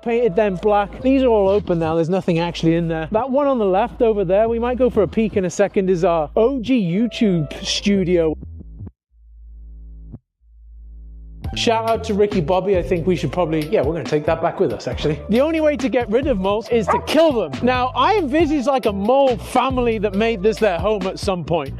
painted them black. These are all open now, there's nothing actually in there. That one on the left over there, we might go for a peek in a second, is our OG YouTube studio. Shout out to Ricky Bobby. I think we should probably, yeah, we're going to take that back with us actually. The only way to get rid of moles is to kill them. Now, I envisage like a mole family that made this their home at some point.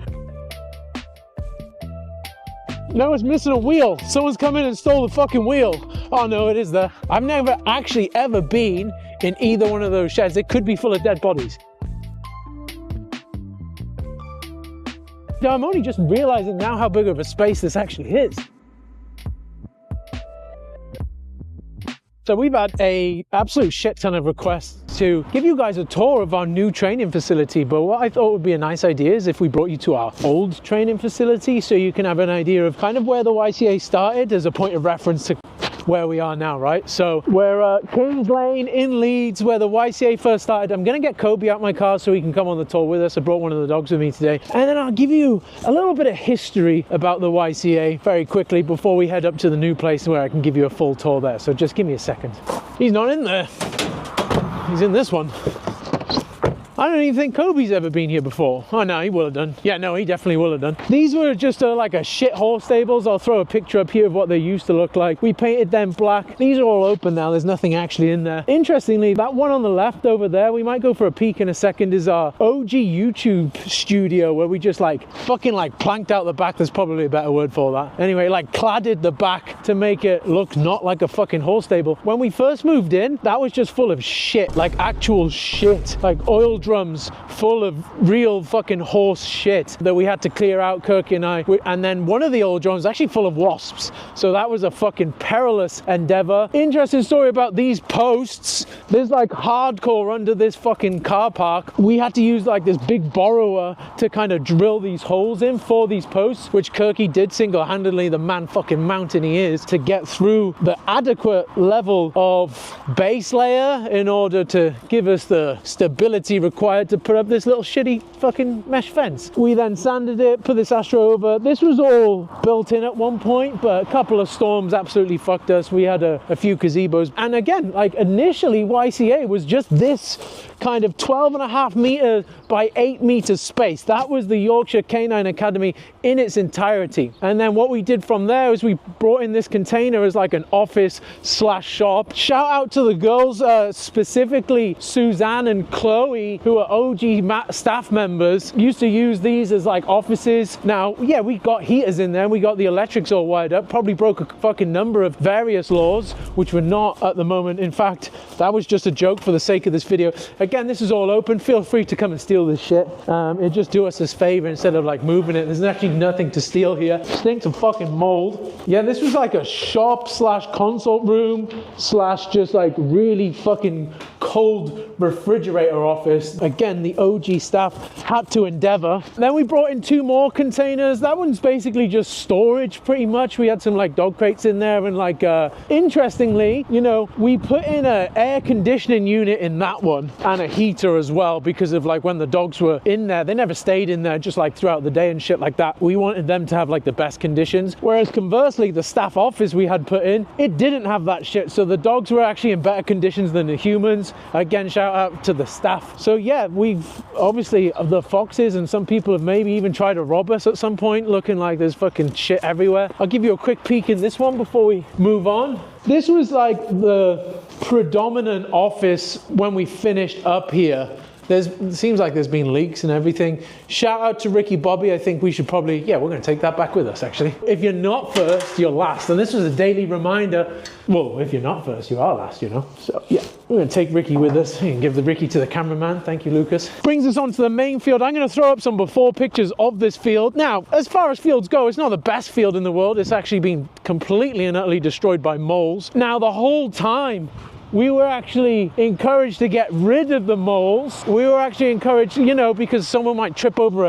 No, it's missing a wheel. Someone's come in and stole the fucking wheel. Oh no, it is there. I've never actually ever been in either one of those sheds. It could be full of dead bodies. Now, I'm only just realizing now how big of a space this actually is. So we've had a absolute shit ton of requests to give you guys a tour of our new training facility, but what I thought would be a nice idea is if we brought you to our old training facility so you can have an idea of kind of where the YCA started as a point of reference to where we are now, right? So we're at Kings Lane in Leeds, where the YCA first started. I'm gonna get Kobe out my car so he can come on the tour with us. I brought one of the dogs with me today. And then I'll give you a little bit of history about the YCA very quickly before we head up to the new place where I can give you a full tour there. So just give me a second. He's not in there. He's in this one. I don't even think Kobe's ever been here before. Oh no, he will have done. Yeah, no, he definitely will have done. These were just like a shit horse stables. I'll throw a picture up here of what they used to look like. We painted them black. These are all open now. There's nothing actually in there. Interestingly, that one on the left over there, we might go for a peek in a second, is our OG YouTube studio where we just like fucking like planked out the back. There's probably a better word for that. Anyway, like cladded the back to make it look not like a fucking horse stable. When we first moved in, that was just full of shit, like actual shit, like oil drums full of real fucking horse shit that we had to clear out, Kirk and I. And then one of the oil drums was actually full of wasps. So that was a fucking perilous endeavor. Interesting story about these posts. There's like hardcore under this fucking car park. We had to use like this big borrower to kind of drill these holes in for these posts, which Kirky did single-handedly, the man fucking mountain he is, to get through the adequate level of base layer in order to give us the stability required to put up this little shitty fucking mesh fence. We then sanded it, put this Astro over. This was all built in at one point, but a couple of storms absolutely fucked us. We had a few gazebos. And again, like initially YCA was just this kind of 12.5 meter by 8 meter space. That was the Yorkshire Canine Academy in its entirety. And then what we did from there is we brought in this container as like an office slash shop. Shout out to the girls, specifically Suzanne and Chloe, who are OG staff members, used to use these as like offices. Now, yeah, we got heaters in there, we got the electrics all wired up, probably broke a fucking number of various laws, which we're not at the moment. In fact, that was just a joke for the sake of this video. Again, this is all open. Feel free to come and steal this shit. It just do us this favor instead of like moving it. There's actually nothing to steal here. Stinks of fucking mold. Yeah, this was like a shop slash consult room slash just like really fucking cold refrigerator office. Again, the OG staff had to endeavor. Then we brought in 2 more containers. That one's basically just storage pretty much. We had some like dog crates in there, and like interestingly, you know, we put in an air conditioning unit in that one and a heater as well, because of like when the dogs were in there, they never stayed in there just like throughout the day and shit like that. We wanted them to have like the best conditions, whereas conversely the staff office we had put in, it didn't have that shit. So the dogs were actually in better conditions than the humans. Again, shout out to the staff. So yeah, we've obviously the foxes, and some people have maybe even tried to rob us at some point, looking like there's fucking shit everywhere. I'll give you a quick peek in this one before we move on. This was like the predominant office when we finished up here. It seems like there's been leaks and everything. Shout out to Ricky Bobby. I think we should probably, yeah, we're going to take that back with us actually. If you're not first, you're last. And this was a daily reminder. Well, if you're not first, you are last, you know. So yeah, we're going to take Ricky with us and give the Ricky to the cameraman. Thank you, Lucas. Brings us on to the main field. I'm going to throw up some before pictures of this field. Now, as far as fields go, it's not the best field in the world. It's actually been completely and utterly destroyed by moles. Now, the whole time, we were actually encouraged to get rid of the moles. We were actually encouraged, you know, because someone might trip over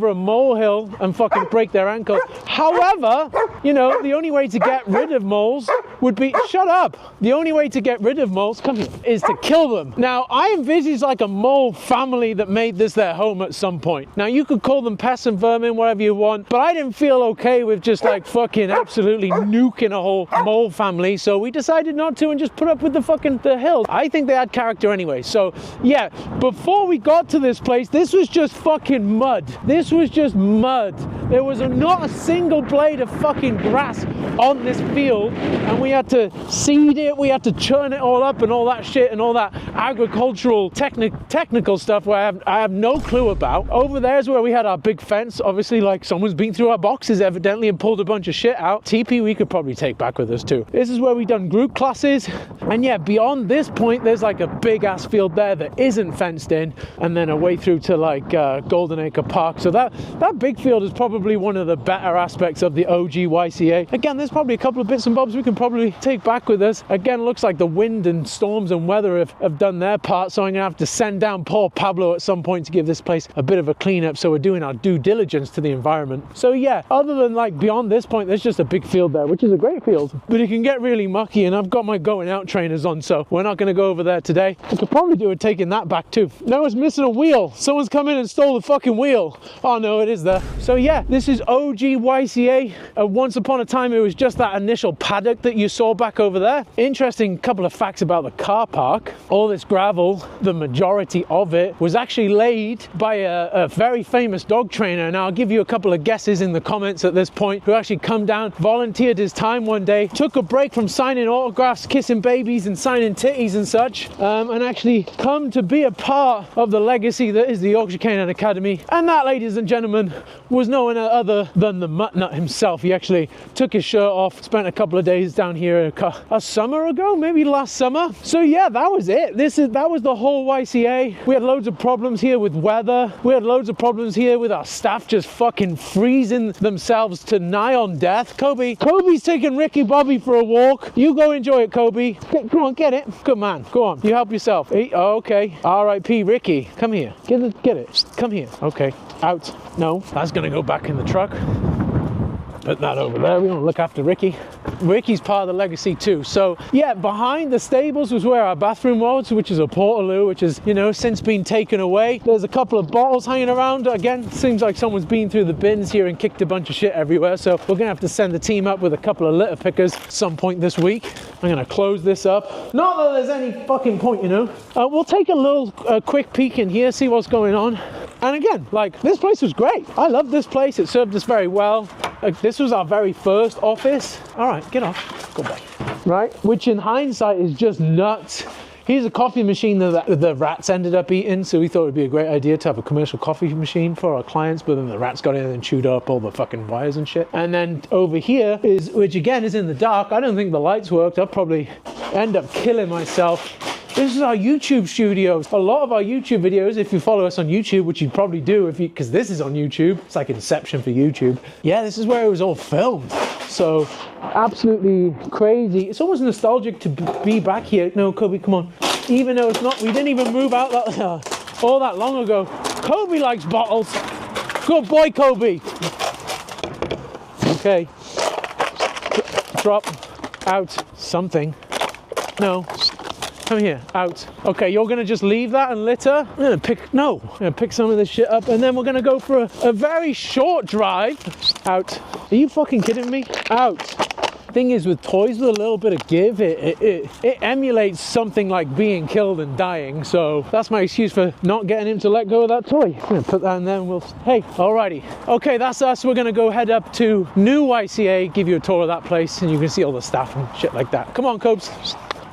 a molehill and fucking break their ankle. However, you know, the only way to get rid of moles would be, shut up. The only way to get rid of moles, come here, is to kill them. Now, I envisage like a mole family that made this their home at some point. Now, you could call them pests and vermin, whatever you want, but I didn't feel okay with just like fucking absolutely nuking a whole mole family. So we decided not to and just put up with the fucking fucking the hills. I think they had character anyway. So yeah, before we got to this place, this was just fucking mud. This was just mud. There was not a single blade of fucking grass on this field, and we had to seed it, we had to churn it all up and all that shit and all that agricultural technical stuff where I have no clue about. Over there's where we had our big fence. Obviously, like, someone's been through our boxes evidently and pulled a bunch of shit out. TP we could probably take back with us too. This is where we done group classes, and yeah, beyond this point there's like a big ass field there that isn't fenced in, and then away through to like Golden Acre Park. So that big field is probably one of the better aspects of the OG YCA. Again, there's probably a couple of bits and bobs we can probably take back with us. Again, looks like the wind and storms and weather have done their part, so I'm gonna have to send down poor Pablo at some point to give this place a bit of a clean up, so we're doing our due diligence to the environment. So yeah, other than like beyond this point, there's just a big field there, which is a great field, but it can get really mucky, and I've got my going out trainers on, so we're not going to go over there today. I could probably do it taking that back too. No, it's missing a wheel. Someone's come in and stole the fucking wheel. Oh no, it is there. So yeah, this is OG YCA. Once upon a time it was just that initial paddock that you saw back over there. Interesting couple of facts about the car park. All this gravel, the majority of it was actually laid by a very famous dog trainer. Now I'll give you a couple of guesses in the comments at this point, who actually come down, volunteered his time one day, took a break from signing autographs, kissing babies and signing titties and such, and actually come to be a part of the legacy that is the Yorkshire Canine Academy. And that, ladies and gentlemen, was no one other than the mutt nut himself. He actually took his shirt off, spent a couple of days down here a summer ago, maybe last summer. So yeah, that was it. That was the whole YCA. We had loads of problems here with weather. We had loads of problems here with our staff just fucking freezing themselves to nigh on death. Kobe's taking Ricky Bobby for a walk. You go enjoy it, Kobe. Come on, get it. Good man. Go on. You help yourself. Oh, okay. R.I.P. Ricky. Come here. Get it. Come here. Okay. Out. No. That's gonna go back in the truck. Put that over there. We want to look after Ricky. Ricky's part of the legacy too. So yeah, behind the stables was where our bathroom was, which is a portaloo, which has, you know, since been taken away. There's a couple of bottles hanging around. Again, seems like someone's been through the bins here and kicked a bunch of shit everywhere. So we're gonna have to send the team up with a couple of litter pickers at some point this week. I'm gonna close this up. Not that there's any fucking point, you know. We'll take a little quick peek in here, see what's going on. And again, like, this place was great. I love this place. It served us very well. This was our very first office. All right, get off. Good boy. Right, which in hindsight is just nuts. Here's a coffee machine that the rats ended up eating, so we thought it would be a great idea to have a commercial coffee machine for our clients, but then the rats got in and chewed up all the fucking wires and shit. And then over here is, which again is in the dark. I don't think the lights worked. I'll probably end up killing myself. This is our YouTube studios. A lot of our YouTube videos, if you follow us on YouTube, which you probably do because this is on YouTube, it's like Inception for YouTube. Yeah, this is where it was all filmed. So absolutely crazy. It's almost nostalgic to be back here. No, Kobe, come on. Even though it's not, we didn't even move out all that long ago. Kobe likes bottles. Good boy, Kobe. Okay. Drop out something. No. Come here, out. Okay, you're gonna just leave that and litter? I'm gonna pick some of this shit up, and then we're gonna go for a very short drive. Out. Are you fucking kidding me? Out. Thing is, with toys with a little bit of give, it emulates something like being killed and dying, so that's my excuse for not getting him to let go of that toy. I'm gonna put that in there and hey, alrighty. Okay, that's us. We're gonna go head up to New YCA, give you a tour of that place, and you can see all the staff and shit like that. Come on, Cobes.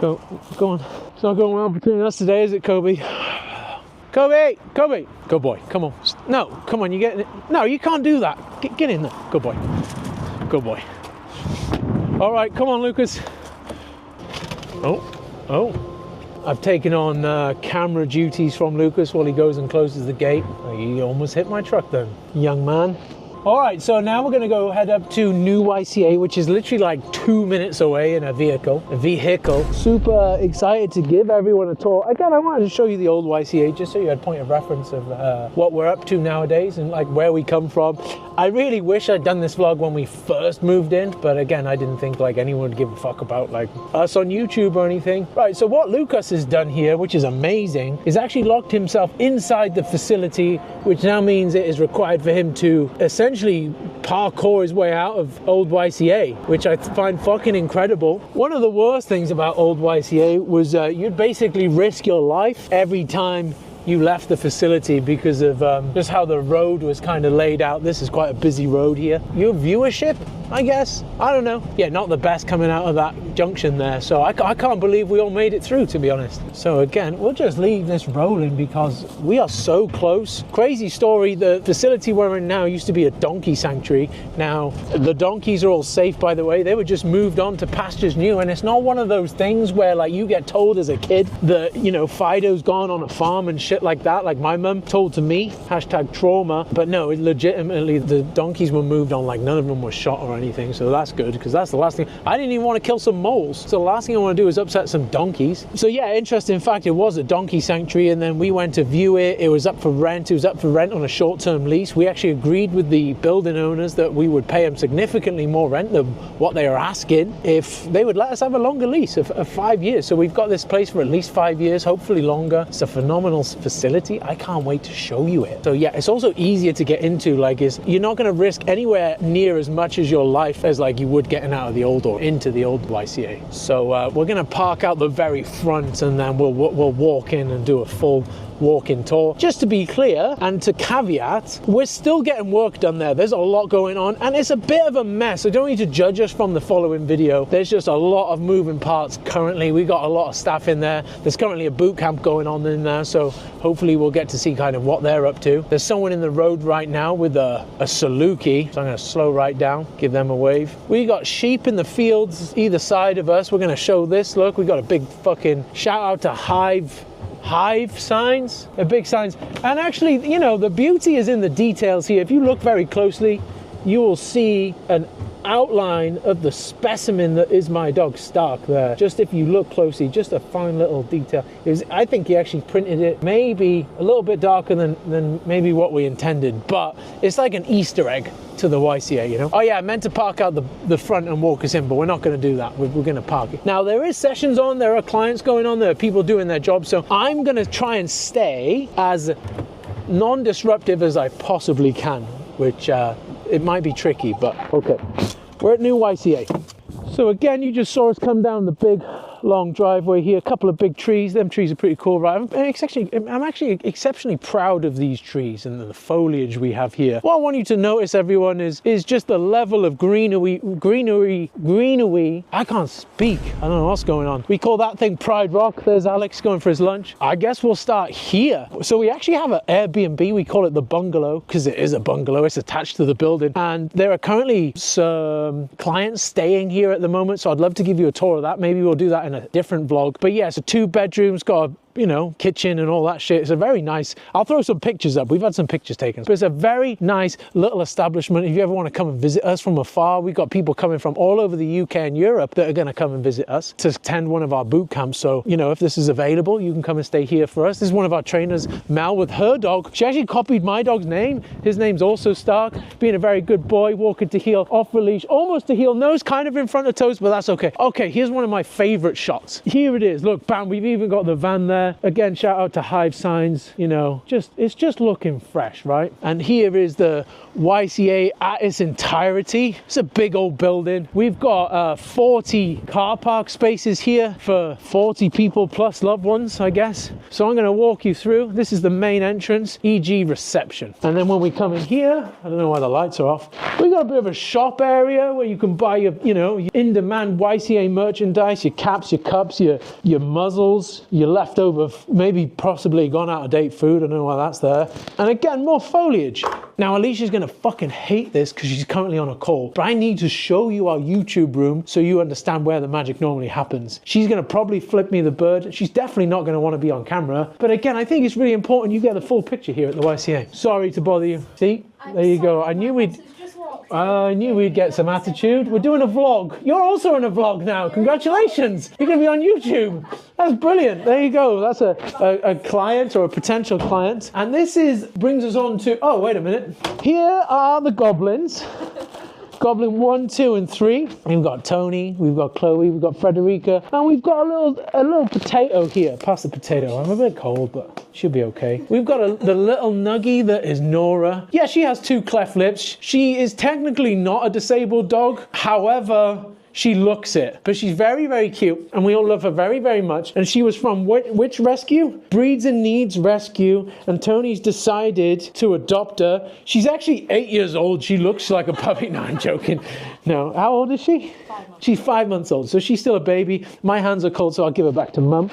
Go on. It's not going well between us today, is it, Kobe? Kobe! Good boy, come on. No, come on, you get in it. No, you can't do that. Get in there. Good boy. All right, come on, Lucas. Oh. I've taken on camera duties from Lucas while he goes and closes the gate. Oh, you almost hit my truck then, young man. All right, so now we're gonna go head up to New YCA, which is literally like 2 minutes away in a vehicle. Super excited to give everyone a tour. Again, I wanted to show you the old YCA just so you had a point of reference of what we're up to nowadays and like where we come from. I really wish I'd done this vlog when we first moved in, but again, I didn't think like anyone would give a fuck about like us on YouTube or anything. Right, so what Lucas has done here, which is amazing, is actually locked himself inside the facility, which now means it is required for him to essentially essentially parkour his way out of old YCA, which I find fucking incredible. One of the worst things about old YCA was you'd basically risk your life every time you left the facility because of just how the road was kind of laid out. This is quite a busy road here. Your viewership, I guess, I don't know. Yeah, not the best coming out of that junction there. So I can't believe we all made it through, to be honest. So again, we'll just leave this rolling because we are so close. Crazy story, the facility we're in now used to be a donkey sanctuary. Now, the donkeys are all safe, by the way. They were just moved on to pastures new, and it's not one of those things where like you get told as a kid that, you know, Fido's gone on a farm and shit like that, like my mum told to me, #trauma. But no, legitimately the donkeys were moved on, like none of them were shot or anything, so that's good, because that's the last thing. I didn't even want to kill some moles, so the last thing I want to do is upset some donkeys. So yeah, interesting fact, it was a donkey sanctuary, and then we went to view it. It was up for rent. It was up for rent on a short-term lease. We actually agreed with the building owners that we would pay them significantly more rent than what they are asking if they would let us have a longer lease of 5 years. So we've got this place for at least 5 years, hopefully longer. It's a phenomenal facility. I can't wait to show you it. So yeah, it's also easier to get into. Like, you're not going to risk anywhere near as much as your life as like you would getting out of the old or into the old YCA. So we're going to park out the very front, and then we'll walk in and do a full walk-in tour. Just to be clear and to caveat, we're still getting work done there. There's a lot going on, and it's a bit of a mess. So don't need to judge us from the following video. There's just a lot of moving parts currently. We got a lot of staff in there. There's currently a boot camp going on in there, so hopefully we'll get to see kind of what they're up to. There's someone in the road right now with a Saluki, so I'm going to slow right down, give them a wave. We got sheep in the fields either side of us. We're going to show this. Look, we got a big fucking shout out to hive signs, big signs. And actually, you know, the beauty is in the details here. If you look very closely, you will see an outline of the specimen that is my dog Stark there. Just if you look closely, just a fine little detail. I think he actually printed it maybe a little bit darker than maybe what we intended, but it's like an Easter egg to the YCA, you know? Oh yeah, I meant to park out the front and walk us in, but we're not going to do that. We're going to park it. Now, there is sessions on, there are clients going on, there are people doing their job, so I'm going to try and stay as non-disruptive as I possibly can, which it might be tricky, but okay. We're at New YCA. So again, you just saw us come down the big long driveway here, a couple of big trees. Them trees are pretty cool, right? I'm actually exceptionally proud of these trees and the foliage we have here. What I want you to notice, everyone, is just the level of greenery. I can't speak. I don't know what's going on. We call that thing Pride Rock. There's Alex going for his lunch. I guess we'll start here. So we actually have an Airbnb. We call it the bungalow because it is a bungalow. It's attached to the building, and there are currently some clients staying here at the moment. So I'd love to give you a tour of that. Maybe we'll do that in a different vlog. But yeah, so 2 bedrooms, got a, you know, kitchen and all that shit. It's a very nice, I'll throw some pictures up. We've had some pictures taken. But it's a very nice little establishment. If you ever want to come and visit us from afar, we've got people coming from all over the UK and Europe that are going to come and visit us to attend one of our boot camps. So, you know, if this is available, you can come and stay here for us. This is one of our trainers, Mel, with her dog. She actually copied my dog's name. His name's also Stark, being a very good boy, walking to heel, off release, almost to heel, nose kind of in front of toes, but that's okay. Okay, here's one of my favorite shots. Here it is. Look, bam, we've even got the van there. Again, shout out to Hive Signs, you know, it's just looking fresh, right? And here is the YCA at its entirety. It's a big old building. We've got 40 car park spaces here for 40 people plus loved ones, I guess. So I'm going to walk you through. This is the main entrance, e.g. reception. And then when we come in here, I don't know why the lights are off, we got a bit of a shop area where you can buy your, you know, your in-demand YCA merchandise, your caps, your cups, your muzzles, your leftover, maybe possibly gone out of date food. I don't know why that's there. And again, more foliage. Now, Alicia's going to fucking hate this because she's currently on a call, but I need to show you our YouTube room so you understand where the magic normally happens. She's going to probably flip me the bird. She's definitely not going to want to be on camera. But again, I think it's really important you get the full picture here at the YCA. Sorry to bother you. See, there you go. I knew we'd get some attitude. We're doing a vlog. You're also in a vlog now. Congratulations. You're going to be on YouTube. That's brilliant. There you go. That's a client or a potential client. And this brings us on to, oh, wait a minute. Here are the goblins. Goblin 1, 2, and 3. We've got Tony, we've got Chloe, we've got Frederica, and we've got a little potato here. Pass the potato. I'm a bit cold, but she'll be okay. We've got the little nuggie that is Nora. Yeah, she has 2 cleft lips. She is technically not a disabled dog. However, she looks it, but she's very, very cute, and we all love her very, very much. And she was from which rescue? Breeds and Needs Rescue, and Tony's decided to adopt her. She's actually 8 years old. She looks like a puppy. No, I'm joking. No, how old is she? 5 months. She's 5 months old, so she's still a baby. My hands are cold, so I'll give her back to Mum.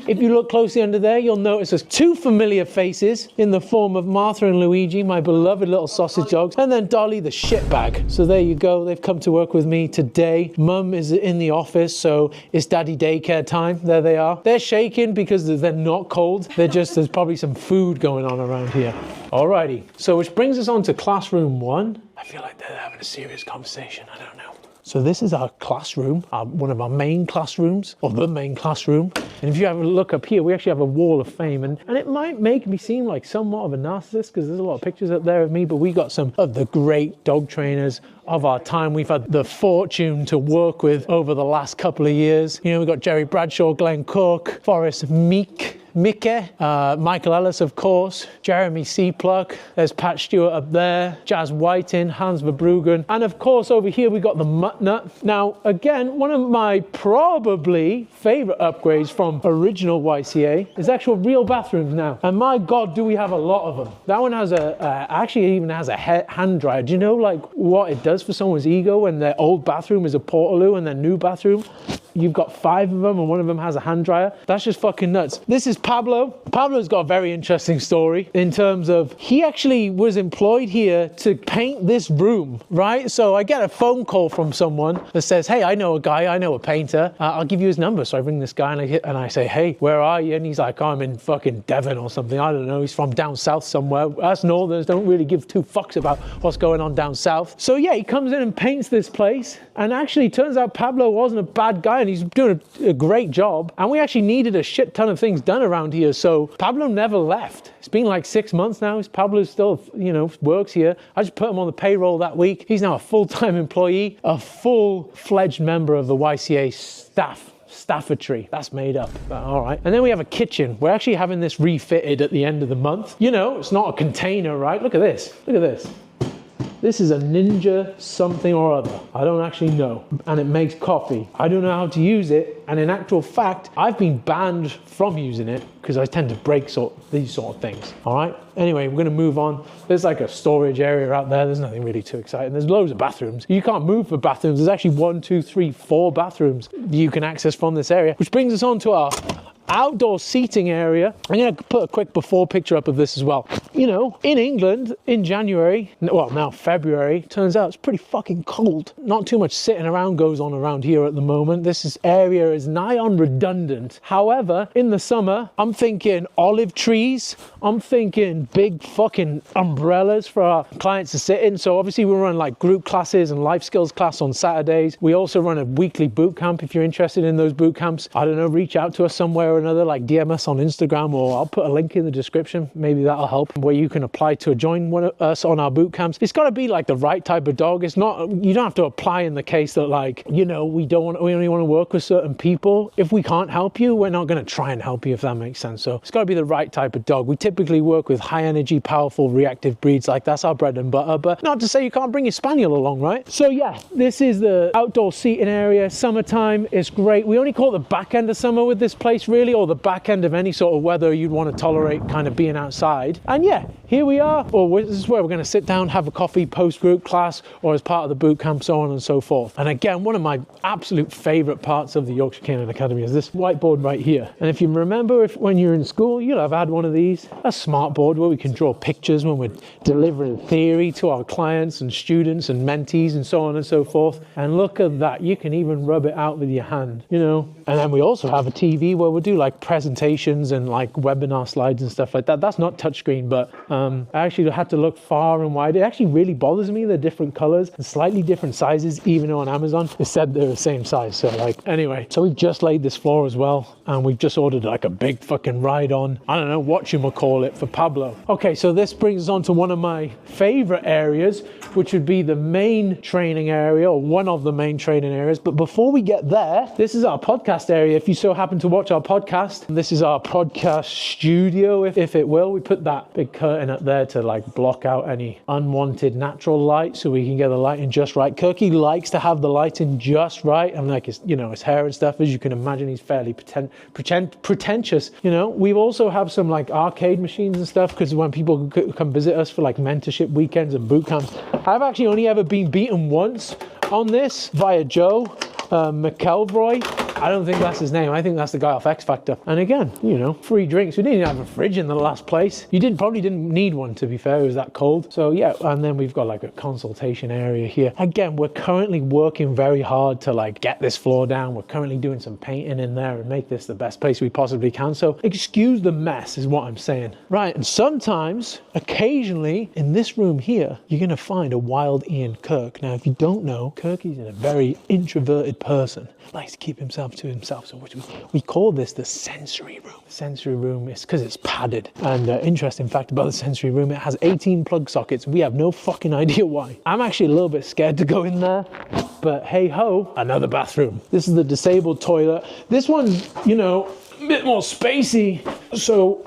If you look closely under there, you'll notice there's 2 familiar faces in the form of Martha and Luigi, my beloved little sausage dogs, and then Dolly the shitbag. So there you go. They've come to work with me today. Mum is in the office, so it's daddy daycare time. There they are. They're shaking because they're not cold. There's probably some food going on around here. Alrighty. So which brings us on to classroom 1. I feel like they're having a serious conversation. I don't know. So this is our classroom, one of our main classrooms, or the main classroom. And if you have a look up here, we actually have a wall of fame. And it might make me seem like somewhat of a narcissist because there's a lot of pictures up there of me, but we got some of the great dog trainers of our time we've had the fortune to work with over the last couple of years. You know, we've got Jerry Bradshaw, Glenn Cook, Forrest Mickey, Michael Ellis, of course, Jeremy Seapluck, there's Pat Stewart up there, Jazz Whiting, Hans Verbruggen, and of course over here we got the Mutt Nut. Now again, one of my probably favorite upgrades from original YCA is actual real bathrooms now, and my god do we have a lot of them. That one has actually even has a hand dryer. Do you know like what it does for someone's ego when their old bathroom is a Portaloo and their new bathroom you've got 5 of them and one of them has a hand dryer? That's just fucking nuts. This is Pablo. Pablo's got a very interesting story in terms of he actually was employed here to paint this room, right? So I get a phone call from someone that says, hey, I know a guy, I know a painter. I'll give you his number. So I ring this guy and I say, hey, where are you? And he's like, oh, I'm in fucking Devon or something. I don't know. He's from down south somewhere. Us northerners don't really give 2 fucks about what's going on down south. So yeah, he comes in and paints this place. And actually turns out Pablo wasn't a bad guy and he's doing a great job. And we actually needed a shit ton of things done around here. So Pablo never left. It's been like 6 months now. Pablo still, you know, works here. I just put him on the payroll that week. He's now a full-time employee, a full-fledged member of the YCA staffatry. That's made up, but all right. And then we have a kitchen. We're actually having this refitted at the end of the month. You know, it's not a container, right? Look at this. Look at this. This is a Ninja something or other. I don't actually know. And it makes coffee. I don't know how to use it. And in actual fact, I've been banned from using it because I tend to break these sort of things. All right. Anyway, we're going to move on. There's like a storage area out there. There's nothing really too exciting. There's loads of bathrooms. You can't move for bathrooms. There's actually 1, 2, 3, 4 bathrooms you can access from this area, which brings us on to our outdoor seating area. I'm going to put a quick before picture up of this as well. You know, in England, in January, well, now February, turns out it's pretty fucking cold. Not too much sitting around goes on around here at the moment. This area is nigh on redundant. However, in the summer, I'm thinking olive trees. I'm thinking big fucking umbrellas for our clients to sit in. So obviously we run like group classes and life skills class on Saturdays. We also run a weekly boot camp. If you're interested in those boot camps, I don't know, reach out to us somewhere or another, like DM us on Instagram, or I'll put a link in the description. Maybe that'll help, where you can apply to join one of us on our boot camps. It's got to be like the right type of dog. It's not, you don't have to apply in the case that like, you know, we only want to work with certain people. If we can't help you, we're not going to try and help you, if that makes sense. So it's got to be the right type of dog. We typically work with high energy, powerful, reactive breeds. Like that's our bread and butter, but not to say you can't bring your spaniel along, right? So yeah, this is the outdoor seating area. Summertime is great. We only call it the back end of summer with this place really, or the back end of any sort of weather you'd want to tolerate kind of being outside. And yeah, here we are. Or this is where we're going to sit down, have a coffee post group class or as part of the boot camp, so on and so forth. And again, one of my absolute favorite parts of the Yorkshire Canine Academy is this whiteboard right here. And if you remember, when you're in school, you'll have had one of these, a smart board where we can draw pictures when we're delivering theory to our clients and students and mentees and so on and so forth. And look at that, you can even rub it out with your hand, you know. And then we also have a TV where we'll do do like presentations and like webinar slides and stuff like that. That's not touchscreen, but I actually had to look far and wide. It actually really bothers me, the different colors and slightly different sizes, even though on Amazon it said they're the same size. So like, anyway, so we've just laid this floor as well, and we've just ordered like a big fucking ride on, I don't know, whatchamacallit it, for Pablo. Okay, so this brings us on to one of my favorite areas, which would be the main training area, or one of the main training areas. But before we get there, this is our podcast area. If you so happen to watch our podcast, this is our podcast studio, if it will. We put that big curtain up there to like block out any unwanted natural light, so we can get the lighting just right. Kirky likes to have the lighting just right, and like his, you know, his hair and stuff, as you can imagine, he's fairly pretentious. You know, we also have some like arcade machines and stuff, because when people come visit us for like mentorship weekends and boot camps, I've actually only ever been beaten once on this via Joe McElroy. I don't think that's his name. I think that's the guy off X Factor. And again, you know, free drinks. We didn't even have a fridge in the last place. You probably didn't need one, to be fair. It was that cold. So yeah, and then we've got like a consultation area here. Again, we're currently working very hard to like get this floor down. We're currently doing some painting in there and make this the best place we possibly can. So excuse the mess is what I'm saying. Right, and sometimes, occasionally, in this room here, you're going to find a wild Ian Kirk. Now, if you don't know, Kirky's a very introverted person. Likes to keep himself to himself, so we call this the sensory room. The sensory room is because it's padded, and interesting fact about the sensory room, it has 18 plug sockets. We have no fucking idea why. I'm actually a little bit scared to go in there, but hey ho, another bathroom. This is the disabled toilet. This one's, you know, a bit more spacey, so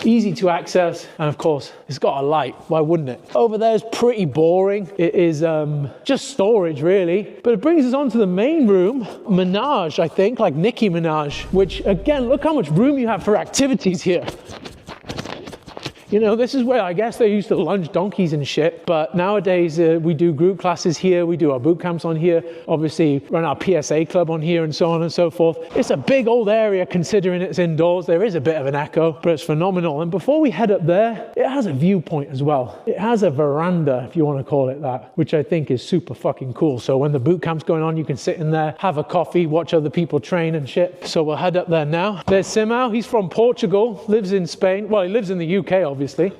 easy to access, and of course it's got a light. Why wouldn't it? Over there is pretty boring. It is just storage really, but it brings us on to the main room. Minaj, I think, like Nicki Minaj, which again, look how much room you have for activities here. You know, this is where I guess they used to lunge donkeys and shit, but nowadays we do group classes here, we do our boot camps on here, obviously run our PSA club on here and so on and so forth. It's a big old area considering it's indoors. There is a bit of an echo, but it's phenomenal. And before we head up there, it has a viewpoint as well. It has a veranda, if you want to call it that, which I think is super fucking cool. So when the boot camp's going on, you can sit in there, have a coffee, watch other people train and shit. So we'll head up there now. There's Simao, he's from Portugal, lives in Spain. Well, he lives in the UK, obviously,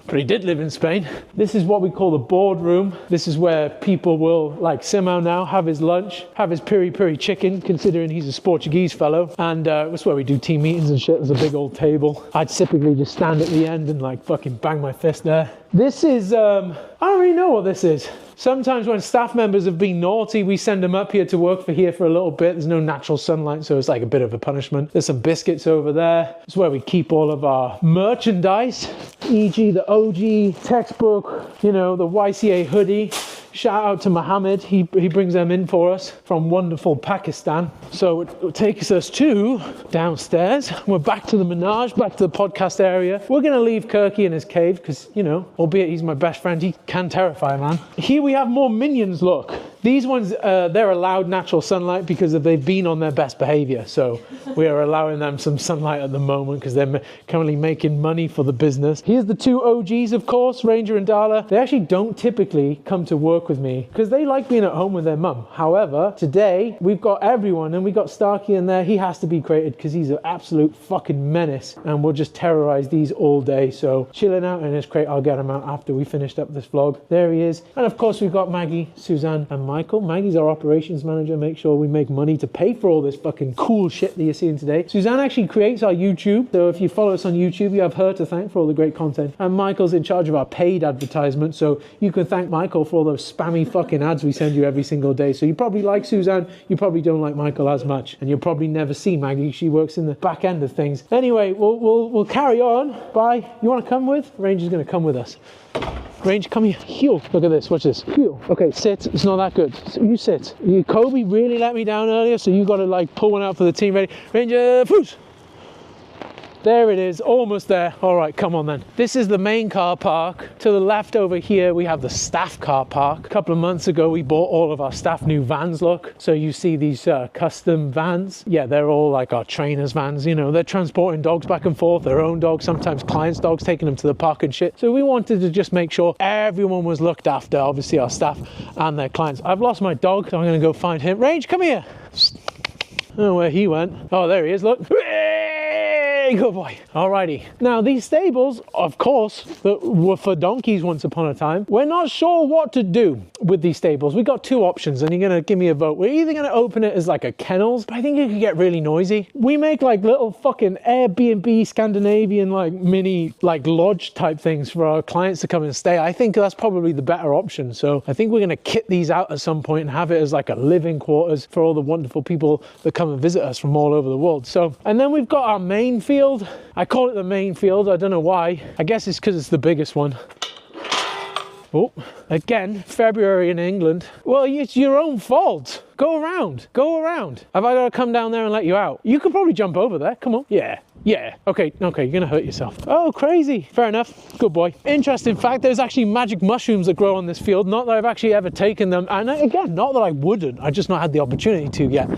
but he did live in Spain. This is what we call the boardroom. This is where people will, like Simao now, have his lunch, have his piri-piri chicken, considering he's a Portuguese fellow. And that's where we do team meetings and shit. There's a big old table. I'd typically just stand at the end and like fucking bang my fist there. This is, I don't really know what this is. Sometimes when staff members have been naughty, we send them up here to work for here for a little bit. There's no natural sunlight, so it's like a bit of a punishment. There's some biscuits over there. It's where we keep all of our merchandise, e.g. the OG textbook, you know, the YCA hoodie. Shout out to Mohammed, he brings them in for us from wonderful Pakistan. So it takes us to downstairs. We're back to the Minaj, back to the podcast area. We're gonna leave Kirky in his cave because, you know, albeit he's my best friend, he can terrify a man. Here we have more minions, look. These ones, they're allowed natural sunlight because they've been on their best behavior. So we are allowing them some sunlight at the moment because they're currently making money for the business. Here's the two OGs, of course, Ranger and Darla. They actually don't typically come to work with me because they like being at home with their mum. However, today we've got everyone, and we got Starkey in there. He has to be created because he's an absolute fucking menace, and we'll just terrorize these all day. So chilling out in his crate, I'll get him out after we finished up this vlog. There he is. And of course we've got Maggie, Suzanne and Michael. Maggie's our operations manager, make sure we make money to pay for all this fucking cool shit that you're seeing today. Suzanne actually creates our YouTube, so if you follow us on YouTube, you have her to thank for all the great content. And Michael's in charge of our paid advertisement, so you can thank Michael for all those spammy fucking ads we send you every single day. So you probably like Suzanne, you probably don't like Michael as much, and you'll probably never see Maggie. She works in the back end of things. Anyway, we'll carry on. Bye. You want to come with? Ranger's going to come with us. Range, come here. Heel. Look at this. Watch this. Heel. Okay, sit. It's not that good. So you sit. Kobe really let me down earlier, so you got to like pull one out for the team. Ready? Ranger, push. There it is, almost there. All right, come on then. This is the main car park. To the left over here, we have the staff car park. A couple of months ago, we bought all of our staff new vans, look. So you see these custom vans. Yeah, they're all like our trainers' vans, you know. They're transporting dogs back and forth, their own dogs, sometimes clients' dogs, taking them to the park and shit. So we wanted to just make sure everyone was looked after, obviously our staff and their clients. I've lost my dog, so I'm gonna go find him. Range, come here. I don't know where he went. Oh, there he is, look. Good boy. Alrighty. Now, these stables, of course, that were for donkeys once upon a time. We're not sure what to do with these stables. We got two options, and you're going to give me a vote. We're either going to open it as like a kennels, but I think it could get really noisy. We make like little fucking Airbnb Scandinavian like mini like lodge type things for our clients to come and stay. I think that's probably the better option. So I think we're going to kit these out at some point and have it as like a living quarters for all the wonderful people that come and visit us from all over the world. So, and then we've got our main field. I call it the main field. I don't know why. I guess it's because it's the biggest one. Oh, again, February in England. Well, it's your own fault. Go around. Go around. Have I got to come down there and let you out? You could probably jump over there. Come on. Yeah. Yeah. Okay, you're going to hurt yourself. Oh, crazy. Fair enough. Good boy. Interesting fact, there's actually magic mushrooms that grow on this field. Not that I've actually ever taken them. And again, not that I wouldn't. I just not had the opportunity to yet.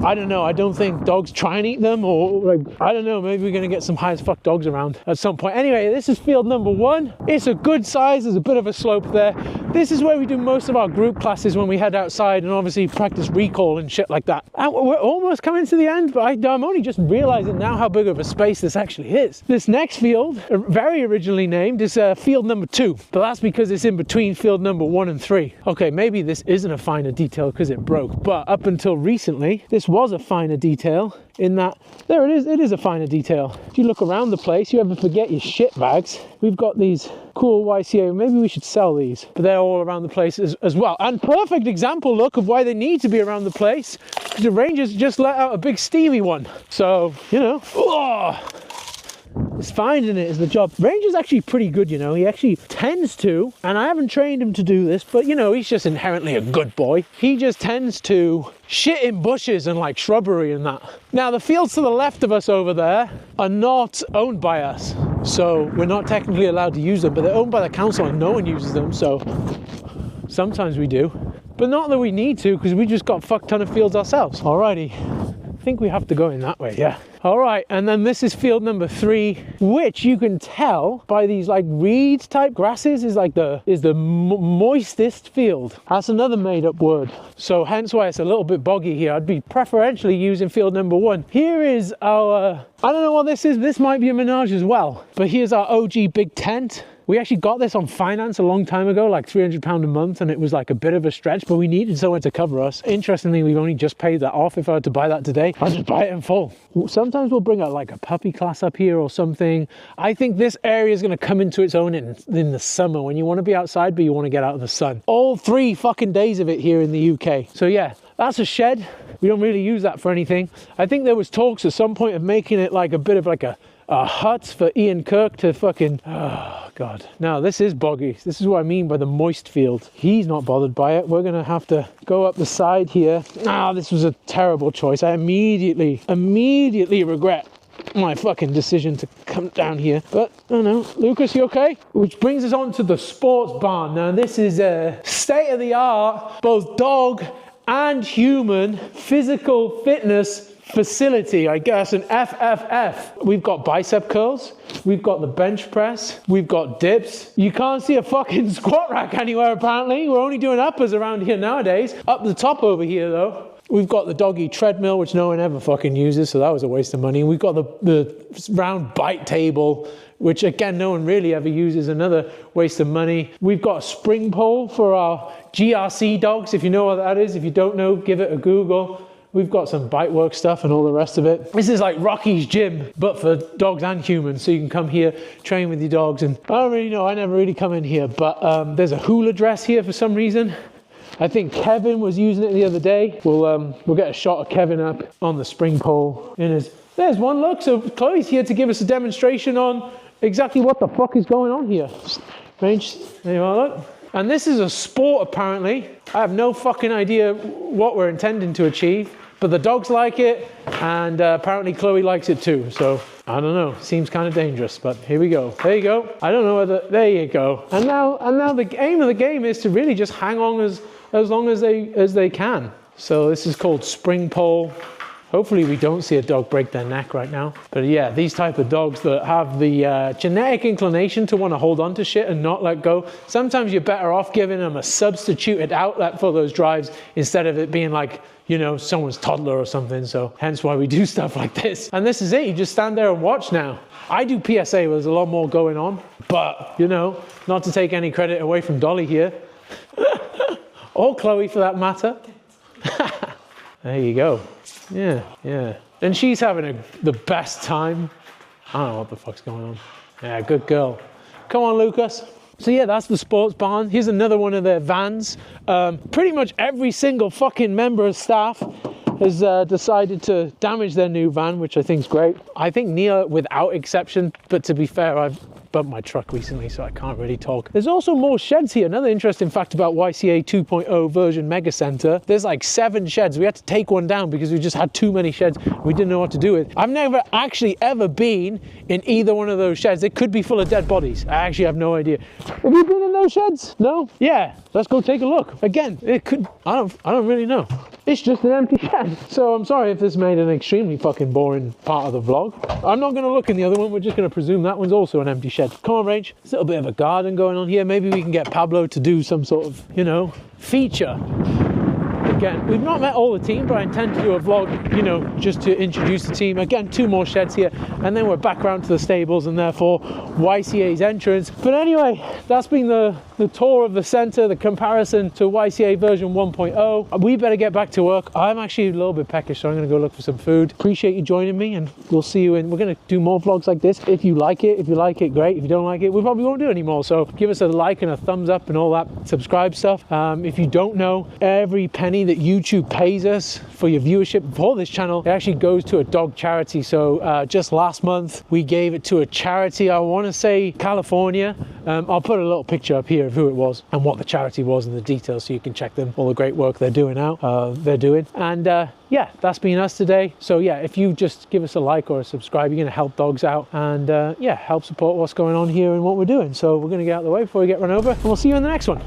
I don't know. I don't think dogs try and eat them, or like, I don't know. Maybe we're going to get some high as fuck dogs around at some point. Anyway, this is field number 1. It's a good size. There's a bit of a slope there. This is where we do most of our group classes when we head outside and obviously practice recall and shit like that. And we're almost coming to the end, but I'm only just realizing now how big of a space this actually is. This next field, very originally named, is field number 2, but that's because it's in between field number 1 and 3. Okay, maybe this isn't a finer detail because it broke, but up until recently, this was a finer detail in that, there it is a finer detail. If you look around the place, you ever forget your shit bags, we've got these cool YCA, maybe we should sell these, but they're all around the place as well. And perfect example, look, of why they need to be around the place. The Rangers just let out a big steamy one. So, you know, it's finding it is the job. Ranger's actually pretty good, you know. He actually tends to, and I haven't trained him to do this, but you know, he's just inherently a good boy. He just tends to shit in bushes and like shrubbery and that. Now, the fields to the left of us over there are not owned by us, so we're not technically allowed to use them, but they're owned by the council and no one uses them, so sometimes we do. But not that we need to, because we just got a fuck ton of fields ourselves. Alrighty, I think we have to go in that way, yeah. All right, and then this is field number 3, which you can tell by these like reed type grasses is the moistest field. That's another made up word. So hence why it's a little bit boggy here. I'd be preferentially using field number 1. Here is our, I don't know what this is. This might be a menage as well, but here's our OG big tent. We actually got this on finance a long time ago, like £300 a month, and it was like a bit of a stretch, but we needed someone to cover us. Interestingly, we've only just paid that off. If I had to buy that today, I'll just buy it in full. Sometimes we'll bring out like a puppy class up here or something. I think this area is going to come into its own in the summer when you want to be outside, but you want to get out of the sun. All 3 fucking days of it here in the UK. So yeah, that's a shed. We don't really use that for anything. I think there was talks at some point of making it like a bit of like a hut for Ian Kirk to fucking, oh God. Now this is boggy. This is what I mean by the moist field. He's not bothered by it. We're gonna have to go up the side here. This was a terrible choice. I immediately regret my fucking decision to come down here. But I don't know. Lucas, you okay? Which brings us on to the sports barn. Now this is a state-of-the-art, both dog and human physical fitness facility, I guess, an FFF. We've got bicep curls, we've got the bench press, we've got dips. You can't see a fucking squat rack anywhere apparently. We're only doing uppers around here nowadays. Up the top over here though, we've got the doggy treadmill, which no one ever fucking uses, so that was a waste of money. We've got the round bite table, which again, no one really ever uses, another waste of money. We've got a spring pole for our GRC dogs, if you know what that is. If you don't know, give it a Google. We've got some bite work stuff and all the rest of it. This is like Rocky's gym, but for dogs and humans. So you can come here, train with your dogs. And I don't really know, I never really come in here, but there's a hula dress here for some reason. I think Kevin was using it the other day. We'll get a shot of Kevin up on the spring pole. There's one, look. So Chloe's here to give us a demonstration on exactly what the fuck is going on here. Range, there you are, look. And this is a sport apparently. I have no fucking idea what we're intending to achieve. But the dogs like it, and apparently Chloe likes it too. So I don't know. Seems kind of dangerous, but here we go. There you go. I don't know whether. There you go. And now the aim of the game is to really just hang on as long as they can. So this is called spring pole. Hopefully we don't see a dog break their neck right now. But yeah, these type of dogs that have the genetic inclination to want to hold on to shit and not let go, sometimes you're better off giving them a substituted outlet for those drives instead of it being like, you know, someone's toddler or something. So hence why we do stuff like this. And this is it. You just stand there and watch now. I do PSA where there's a lot more going on, but you know, not to take any credit away from Dolly here. Or Chloe for that matter. There you go. Yeah, yeah. And she's having the best time. I don't know what the fuck's going on. Yeah, good girl. Come on, Lucas. So yeah, that's the sports barn. Here's another one of their vans. Pretty much every single fucking member of staff has decided to damage their new van, which I think is great. I think Neil, without exception, but to be fair, I've bumped my truck recently, so I can't really talk. There's also more sheds here. Another interesting fact about YCA 2.0 version Mega Center, there's like 7 sheds. We had to take one down because we just had too many sheds. We didn't know what to do with. I've never actually ever been in either one of those sheds. It could be full of dead bodies. I actually have no idea. Have you been in those sheds? No? Yeah, let's go take a look. Again, it could, I don't really know. It's just an empty shed. So I'm sorry if this made an extremely fucking boring part of the vlog. I'm not going to look in the other one. We're just going to presume that one's also an empty shed. Come on, Rach. There's a little bit of a garden going on here. Maybe we can get Pablo to do some sort of, you know, feature. Again, we've not met all the team, but I intend to do a vlog, you know, just to introduce the team. Again, 2 more sheds here, and then we're back around to the stables and therefore YCA's entrance. But anyway, that's been the tour of the center, the comparison to YCA version 1.0. We better get back to work. I'm actually a little bit peckish, so I'm going to go look for some food. Appreciate you joining me, and we'll see you in. We're going to do more vlogs like this. If you like it, great. If you don't like it, we probably won't do any more. So give us a like and a thumbs up and all that subscribe stuff. If you don't know, every penny that YouTube pays us for your viewership for this channel, it actually goes to a dog charity. So just last month we gave it to a charity, I want to say California. I'll put a little picture up here of who it was and what the charity was and the details, so you can check them, all the great work they're doing out and yeah, that's been us today. So yeah, if you just give us a like or a subscribe, you're going to help dogs out and yeah, help support what's going on here and what we're doing. So we're going to get out of the way before we get run over, and we'll see you in the next one.